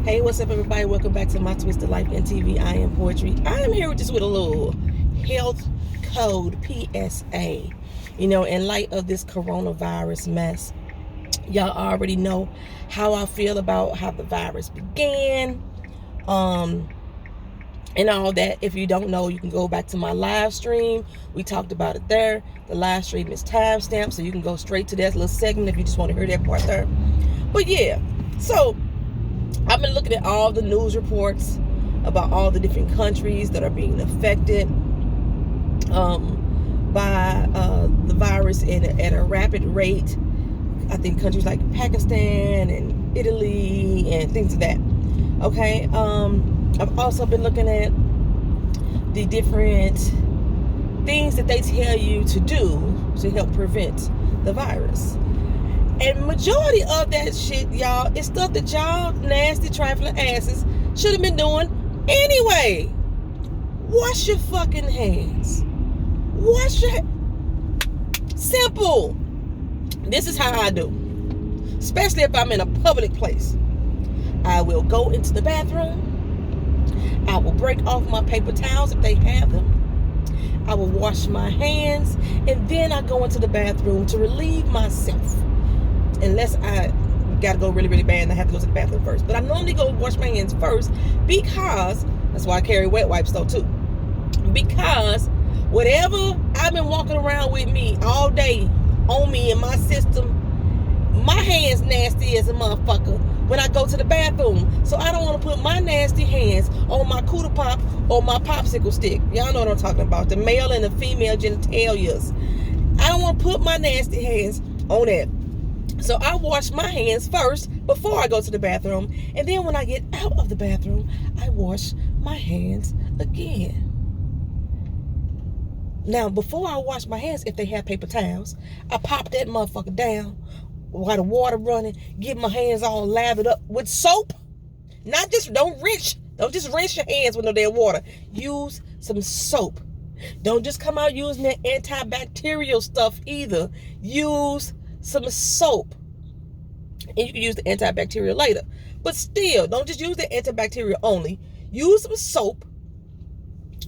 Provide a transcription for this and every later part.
Hey, what's up, everybody? Welcome back to my Twisted Life and TV. I am Poetry. I am here just with a little health code PSA. In light of this coronavirus mess, y'all already know how I feel about how the virus began, and all that. If you don't know, you can go back to my live stream. We talked about it there. The live stream is timestamped, so you can go straight to that little segment if you just want to hear that part there. But yeah, so I've been looking at all the news reports about all the different countries that are being affected by the virus at a rapid rate. I think countries like Pakistan and Italy and things of that. Okay. I've also been looking at the different things that they tell you to do to help prevent the virus. And majority of that shit, y'all, is stuff that y'all nasty trifling asses should have been doing anyway. Wash your fucking hands. Simple. This is how I do. Especially if I'm in a public place. I will go into the bathroom. I will break off my paper towels if they have them. I will wash my hands. And then I go into the bathroom to relieve myself. Unless I gotta go really, really bad and I have to go to the bathroom first. But I normally go wash my hands first because, that's why I carry wet wipes though too. Because whatever I've been walking around with me all day on me in my system, my hands nasty as a motherfucker when I go to the bathroom. So I don't want to put my nasty hands on my cooter pop or my popsicle stick. Y'all know what I'm talking about. The male and the female genitalias. I don't want to put my nasty hands on that. So I wash my hands first before I go to the bathroom. And then when I get out of the bathroom, I wash my hands again. Now, before I wash my hands, if they have paper towels, I pop that motherfucker down while the water running, get my hands all lathered up with soap. Don't just rinse your hands with no damn water. Use some soap. Don't just come out using that antibacterial stuff either. Use some soap. And you can use the antibacterial later. But still, don't just use the antibacterial only. Use some soap.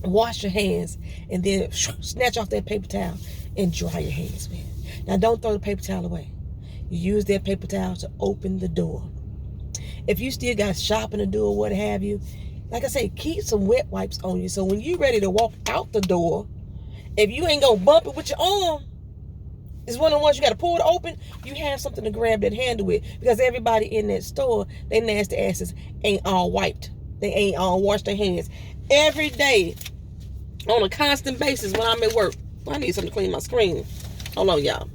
Wash your hands. And then snatch off that paper towel and dry your hands, man. Now, don't throw the paper towel away. You use that paper towel to open the door. If you still got shopping to do or what have you, like I say, keep some wet wipes on you. So when you're ready to walk out the door, if you ain't gonna bump it with your arm, it's one of the ones you got to pull it open. You have something to grab that handle with. Because everybody in that store, they nasty asses ain't all wiped. They ain't all washed their hands. Every day, on a constant basis when I'm at work. Well, I need something to clean my screen. Hold on, y'all.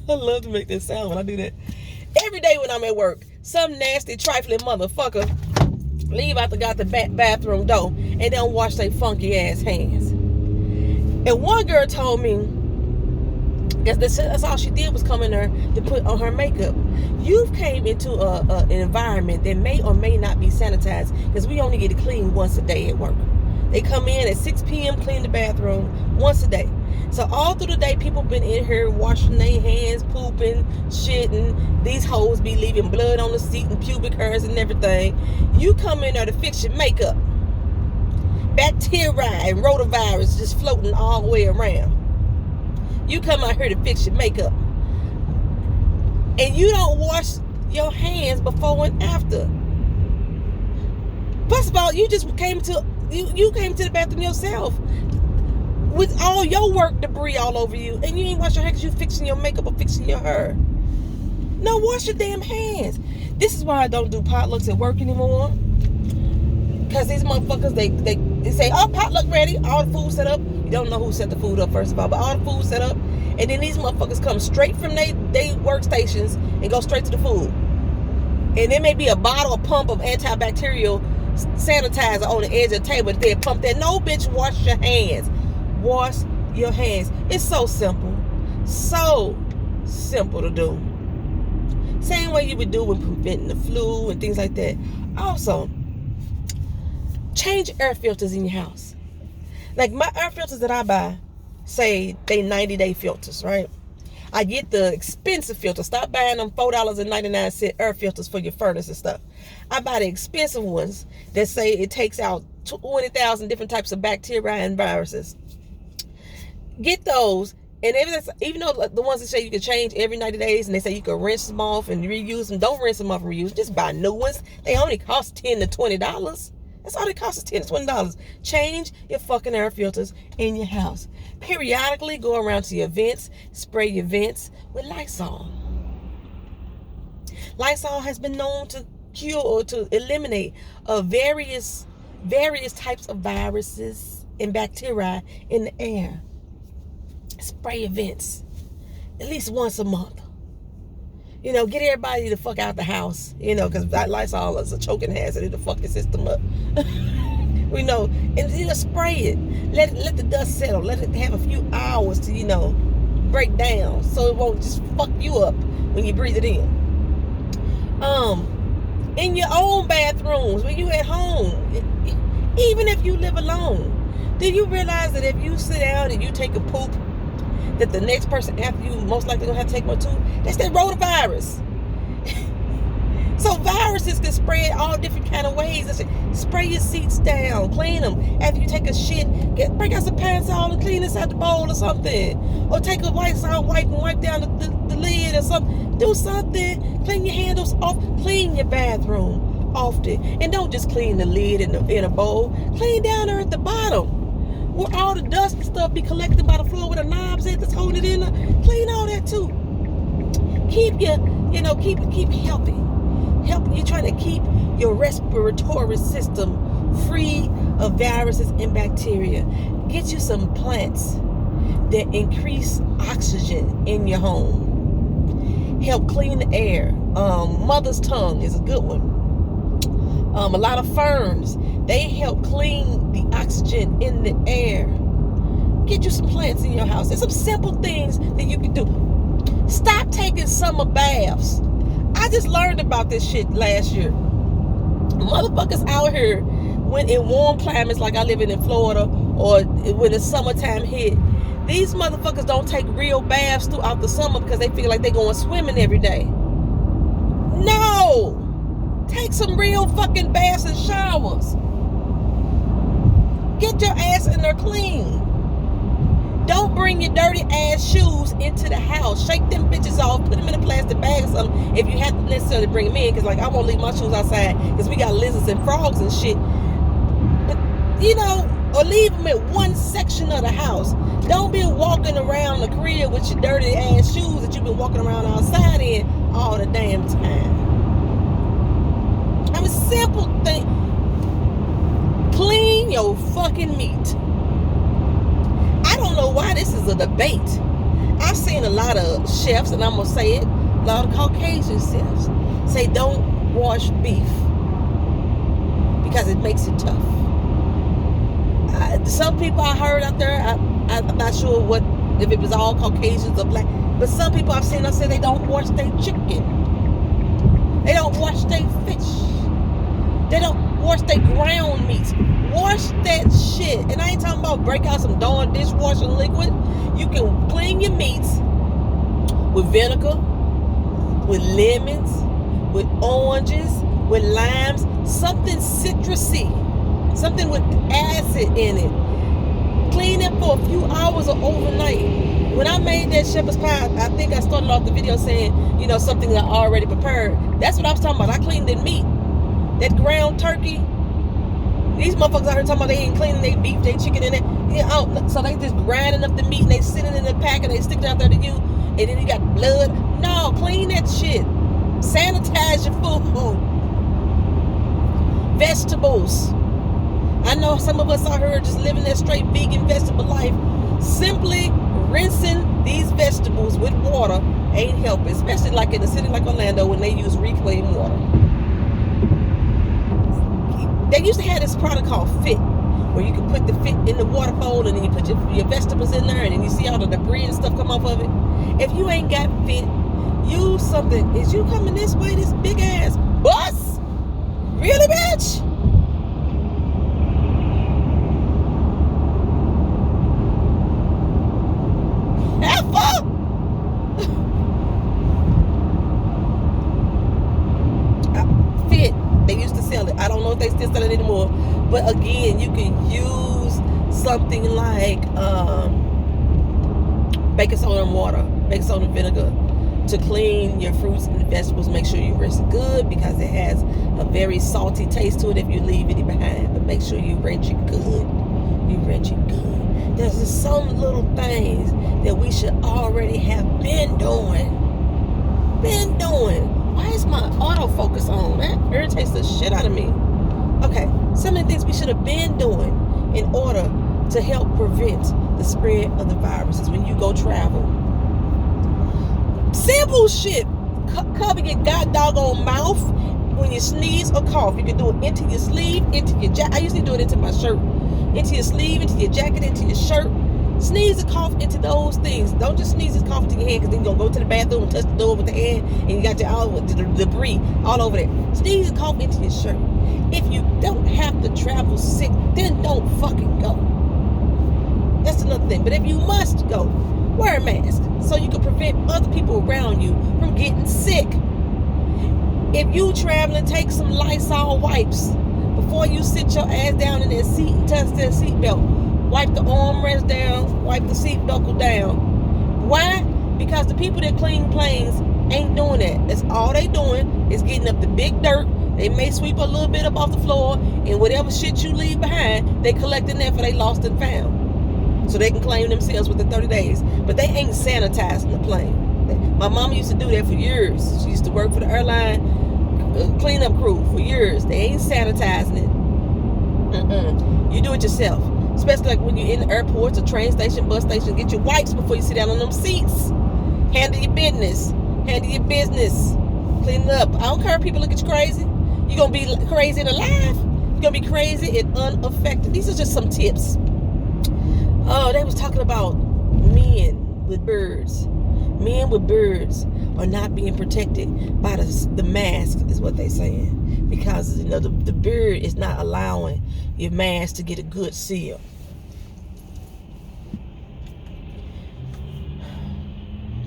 I love to make that sound when I do that. Every day when I'm at work, some nasty, trifling motherfucker leave out the bathroom door and don't wash their funky ass hands. And one girl told me, that's all she did was come in there to put on her makeup. You've came into an environment that may or may not be sanitized, because we only get it cleaned once a day at work. They come in at 6 p.m., clean the bathroom once a day. So all through the day, people been in here washing their hands, pooping, shitting. These hoes be leaving blood on the seat and pubic hairs and everything. You come in there to fix your makeup. Bacteria and rotavirus just floating all the way around. You come out here to fix your makeup. And you don't wash your hands before and after. First of all, you just came to the bathroom yourself with all your work debris all over you, and you ain't wash your hands because you fixing your makeup or fixing your hair. No, wash your damn hands. This is why I don't do potlucks at work anymore. Because these motherfuckers, they say, oh, potluck ready, all the food set up. You don't know who set the food up, first of all, but all the food set up. And then these motherfuckers come straight from their workstations and go straight to the food. And there may be a bottle or pump of antibacterial sanitizer on the edge of the table. They pump that. No, bitch, wash your hands. Wash your hands. It's so simple. So simple to do. Same way you would do with preventing the flu and things like that. Also, change air filters in your house. Like my air filters that I buy, say they 90-day filters, right? I get the expensive filter. Stop buying them $4.99 air filters for your furnace and stuff. I buy the expensive ones that say it takes out 20,000 different types of bacteria and viruses. Get those. And even though the ones that say you can change every 90 days and they say you can rinse them off and reuse them, don't rinse them off and reuse. Just buy new ones. They only cost $10 to $20. That's all they cost is $10 to $20. Change your fucking air filters in your house. Periodically go around to your vents, spray your vents with Lysol. Lysol has been known to cure or to eliminate various types of viruses and bacteria in the air. Spray your vents at least once a month. You know, get everybody the fuck out the house. You know, because Lysol is a choking hazard. It'll fuck your system up. We know. And just spray it. Let the dust settle. Let it have a few hours to, you know, break down. So it won't just fuck you up when you breathe it in. In your own bathrooms, when you at home, even if you live alone, do you realize that if you sit down and you take a poop, that the next person after you most likely gonna have to take one too? That's that rotavirus. So viruses can spread all different kind of ways. Spray your seats down, clean them. After you take a shit, break out some Pine-Sol and clean inside the bowl or something. Or take a Lysol wipe and wipe down the lid or something. Do something. Clean your handles off. Clean your bathroom often. And don't just clean the lid in a bowl. Clean down there at the bottom, where all the dust and stuff be collected by the floor with the knobs at that's holding it in there. Clean all that too. Keep keep healthy. You're trying to keep your respiratory system free of viruses and bacteria. Get you some plants that increase oxygen in your home. Help clean the air. Mother's tongue is a good one. A lot of ferns, they help clean the oxygen in the air. Get you some plants in your house. There's some simple things that you can do. Stop taking summer baths. I just learned about this shit last year. Motherfuckers out here, when in warm climates like I live in Florida, or when the summertime hit, these motherfuckers don't take real baths throughout the summer because they feel like they're going swimming every day. No! Take some real fucking baths and showers. Get your ass in there clean. Don't bring your dirty ass shoes into the house. Shake them bitches off. Put them in a plastic bag or something if you have to necessarily bring them in. Because, like, I won't leave my shoes outside because we got lizards and frogs and shit. But, you know, or leave them in one section of the house. Don't be walking around the crib with your dirty ass shoes that you've been walking around outside in all the damn time. I mean, simple thing. Clean your fucking meat. I don't know why this is a debate. I've seen a lot of chefs, and I'm going to say it, a lot of Caucasian chefs say don't wash beef because it makes it tough. Some people I heard out there, I'm not sure if it was all Caucasians or black, but some people I've seen say they don't wash their chicken. They don't wash their fish. They don't wash their ground meats. Wash that shit. And I ain't talking about break out some darn dishwashing liquid. You can clean your meats with vinegar, with lemons, with oranges, with limes, something citrusy, something with acid in it. Clean it for a few hours or overnight. When I made that shepherd's pie, I think I started off the video saying, you know, something that I already prepared. That's what I was talking about. I cleaned that meat. That ground turkey. These motherfuckers out here talking about they ain't cleaning their beef, their chicken, and that. You know, so they just grinding up the meat and they sitting in the pack and they stick it out there to you. And then you got blood. No, clean that shit. Sanitize your food. Vegetables. I know some of us out here just living that straight vegan vegetable life. Simply rinsing these vegetables with water ain't helping, especially like in a city like Orlando when they use reclaimed water. They used to have this product called Fit, where you can put the Fit in the water bowl and then you put your vegetables in there and then you see all the debris and stuff come off of it. If you ain't got Fit, use something. Is you coming this way, this big ass bus? Really, bitch? I don't know if they still sell it anymore. But again, you can use something like baking soda and water, baking soda and vinegar to clean your fruits and vegetables. Make sure you rinse it good because it has a very salty taste to it if you leave it behind. But make sure you rinse it good. You rinse it good. There's just some little things that we should already have been doing. Why is my autofocus on? That irritates the shit out of me. Okay, some of the things we should have been doing in order to help prevent the spread of the viruses when you go travel. Simple shit. Cover your god doggone mouth when you sneeze or cough. You can do it into your sleeve, into your jacket. I usually do it into my shirt. Into your sleeve, into your jacket, into your shirt. Sneeze or cough into those things. Don't just sneeze and cough into your hand because then you're going to go to the bathroom and touch the door with the hand and you got the debris all over there. Sneeze and cough into your shirt. If you don't have to travel sick, then don't fucking go. That's another thing. But if you must go, wear a mask so you can prevent other people around you from getting sick. If you traveling, take some Lysol wipes before you sit your ass down in that seat and touch that seat belt. Wipe the armrest down, wipe the seat buckle down. Why? Because the people that clean planes ain't doing that. That's all they doing is getting up the big dirt. They may sweep a little bit up off the floor, and whatever shit you leave behind, they collecting that for they lost and found. So they can claim themselves within 30 days. But they ain't sanitizing the plane. My mama used to do that for years. She used to work for the airline cleanup crew for years. They ain't sanitizing it. You do it yourself. Especially like when you're in the airports or train station, bus station, get your wipes before you sit down on them seats. Handle your business. Clean it up. I don't care if people look at you crazy. You're going to be crazy and alive. You're going to be crazy and unaffected. These are just some tips. Oh, they was talking about men with birds. Men with birds are not being protected by the mask, is what they saying. Because, you know, the bird is not allowing your mask to get a good seal.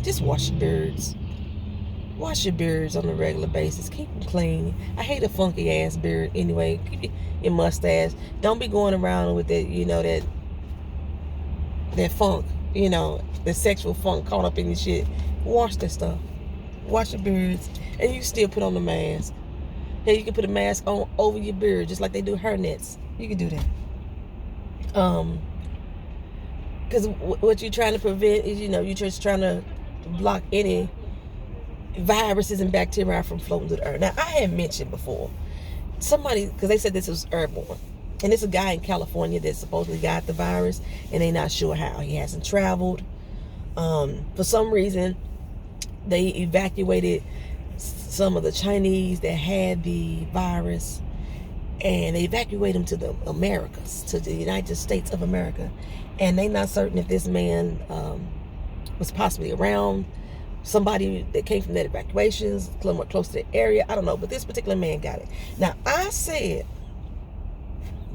Just wash your birds. Wash your birds on a regular basis. Keep them clean. I hate a funky ass bird anyway. Keep your mustache. Don't be going around with that, you know, that funk, you know, the sexual funk caught up in your shit. Wash that stuff. Wash your birds. And you still put on the mask. Hey, you can put a mask on over your beard just like they do hair nets. You can do that. Because what you're trying to prevent is, you know, you're just trying to block any viruses and bacteria from floating to the earth. Now, I had mentioned before, somebody, because they said this was airborne. And it's a guy in California that supposedly got the virus, and they're not sure how. He hasn't traveled. For some reason, they evacuated some of the Chinese that had the virus, and they evacuated them to the Americas, to the United States of America. And they're not certain if this man was possibly around somebody that came from that evacuations, somewhat close to the area. I don't know, but this particular man got it. Now, I said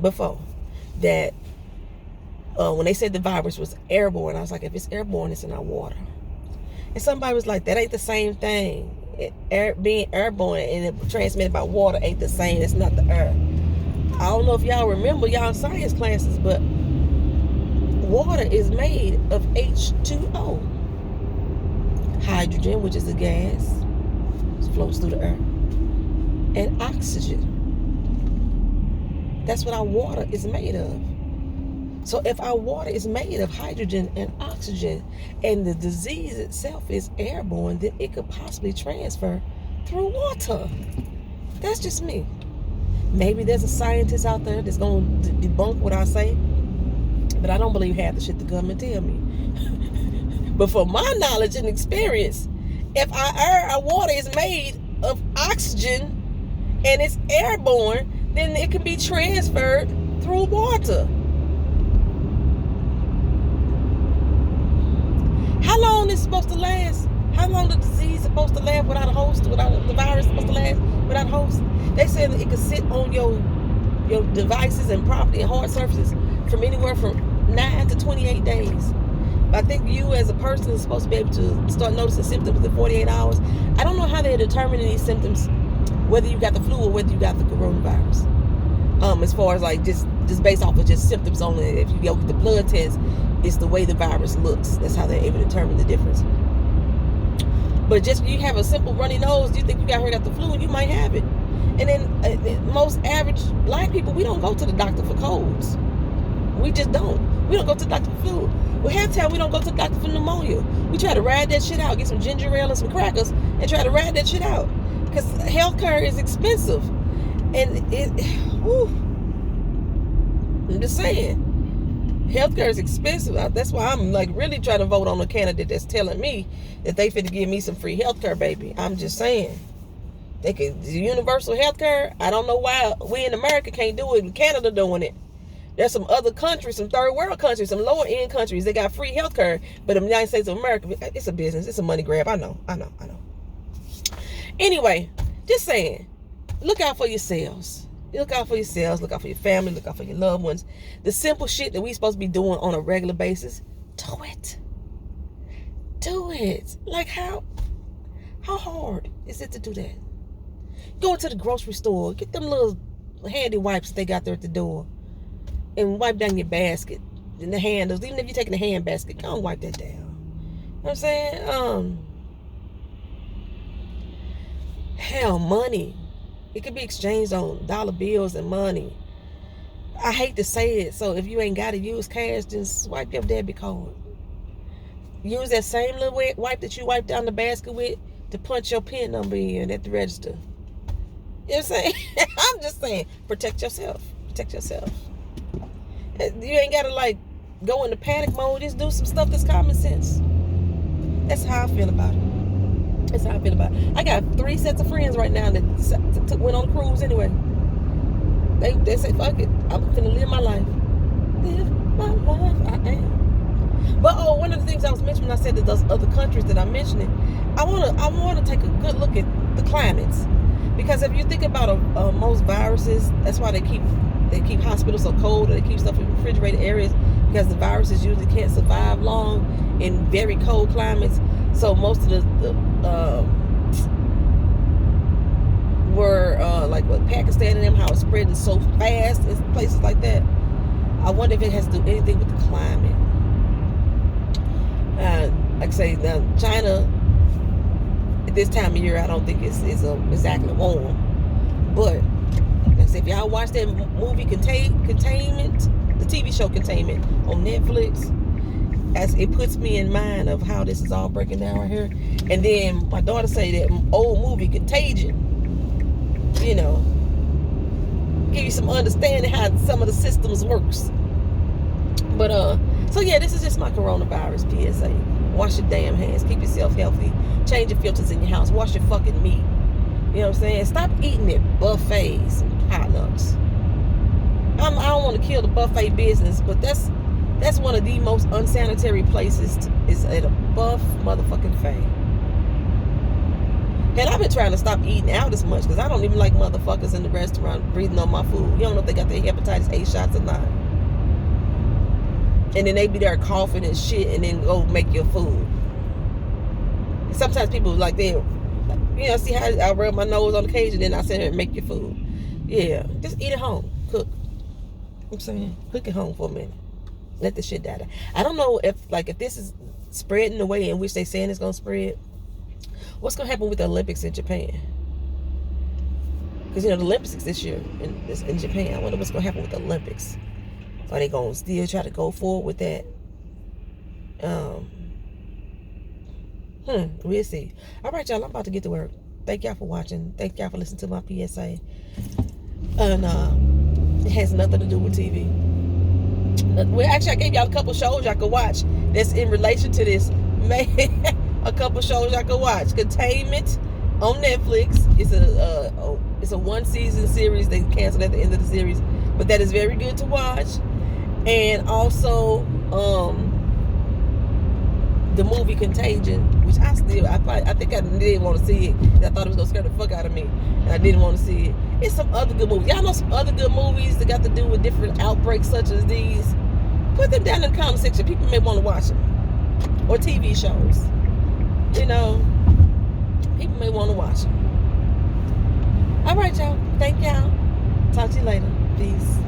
before that when they said the virus was airborne, I was like, if it's airborne, it's in our water. And somebody was like, that ain't the same thing. Being airborne and it transmitted by water ain't the same. It's not the air. I don't know if y'all remember y'all science classes, but water is made of H2O. Hydrogen, which is a gas, floats through the air, and oxygen. That's what our water is made of. So if our water is made of hydrogen and oxygen, and the disease itself is airborne, then it could possibly transfer through water. That's just me. Maybe there's a scientist out there that's going to debunk what I say, but I don't believe half the shit the government tell me. But from my knowledge and experience, if our water is made of oxygen and it's airborne, then it can be transferred through water. How long is it supposed to last? How long the disease is supposed to last without a host? Without the virus supposed to last without a host? They say that it could sit on your devices and property and hard surfaces from anywhere from 9 to 28 days. I think you as a person is supposed to be able to start noticing symptoms in 48 hours. I don't know how they're determining these symptoms whether you got the flu or whether you got the coronavirus. As far as like just based off of just symptoms only. If you go get the blood test, it's the way the virus looks. That's how they're able to determine the difference. But just you have a simple runny nose, you think you got the flu, and you might have it. And then most average black people, we don't go to the doctor for colds. We just don't. We don't go to the doctor for flu. Well, half the time we don't go to the doctor for pneumonia. We try to ride that shit out, get some ginger ale and some crackers, and try to ride that shit out. Because healthcare is expensive. And I'm just saying, healthcare is expensive. That's why I'm like really trying to vote on a candidate that's telling me that they finna give me some free healthcare, baby. I'm just saying. They could universal healthcare. I don't know why we in America can't do it. In Canada doing it. There's some other countries, some third world countries, some lower end countries, they got free healthcare. But in the United States of America, it's a business. It's a money grab. I know. Anyway, just saying, look out for yourselves. Look out for yourselves. Look out for your family. Look out for your loved ones. The simple shit that we supposed to be doing on a regular basis, do it. Do it. Like how hard is it to do that? Go into the grocery store. Get them little handy wipes they got there at the door. And wipe down your basket. And the handles. Even if you're taking the hand basket, go and wipe that down. You know what I'm saying? Hell, money. It can be exchanged on dollar bills and money. I hate to say it, so if you ain't got to use cash, just swipe your debit card. Use that same little wipe that you wipe down the basket with to punch your PIN number in at the register. You know what I'm saying? I'm just saying, protect yourself. Protect yourself. You ain't got to like go into panic mode. Just do some stuff that's common sense. That's how I feel about it. That's how I feel about it. I got 3 sets of friends right now that went on a cruise anyway. They say, fuck it. I'm gonna live my life. Live my life. I am. But one of the things I was mentioning, I said that those other countries that I'm mentioning, I wanna take a good look at the climates. Because if you think about most viruses, that's why they keep hospitals so cold, or they keep stuff in refrigerated areas, because the viruses usually can't survive long in very cold climates. So most of the were like what Pakistan and them, how it's spreading so fast in places like that. I wonder if it has to do anything with the climate. Like I say, now China at this time of year, I don't think it's exactly warm. But like I say, if y'all watch that movie Containment, the TV show Containment on Netflix, as it puts me in mind of how this is all breaking down right here. And then my daughter say that old movie Contagion, you know, give you some understanding how some of the systems works. But so yeah, this is just my coronavirus PSA. Wash your damn hands. Keep yourself healthy. Change your filters in your house. Wash your fucking meat. You know what I'm saying? Stop eating at buffets and potlucks. I don't want to kill the buffet business, but that's one of the most unsanitary places is at a buff motherfucking fay. And I've been trying to stop eating out as much because I don't even like motherfuckers in the restaurant breathing on my food. You don't know if they got their hepatitis A shots or not. And then they be there coughing and shit and then go make your food. Sometimes people like they, you know, see how I rub my nose on occasion, then I sit here and make your food. Yeah, just eat at home. Cook. I'm saying, cook at home for a minute. Let the shit die. I don't know if this is spreading the way in which they saying it's gonna spread. What's gonna happen with the Olympics in Japan? Because you know the Olympics is this year in Japan. I wonder what's gonna happen with the Olympics. Are they gonna still try to go forward with that? We'll see. All right, y'all. I'm about to get to work. Thank y'all for watching. Thank y'all for listening to my PSA. And it has nothing to do with TV. Well, actually, I gave y'all a couple shows y'all could watch that's in relation to this. A couple shows y'all could watch. Containment on Netflix. It's a 1-season series. They canceled at the end of the series, but that is very good to watch. And also, the movie Contagion, which I think I didn't want to see it. I thought it was gonna scare the fuck out of me, and I didn't want to see it. It's some other good movies. Y'all know some other good movies that got to do with different outbreaks such as these? Put them down in the comment section. People may want to watch them. Or TV shows. You know, people may want to watch them. All right, y'all. Thank y'all. Talk to you later. Peace.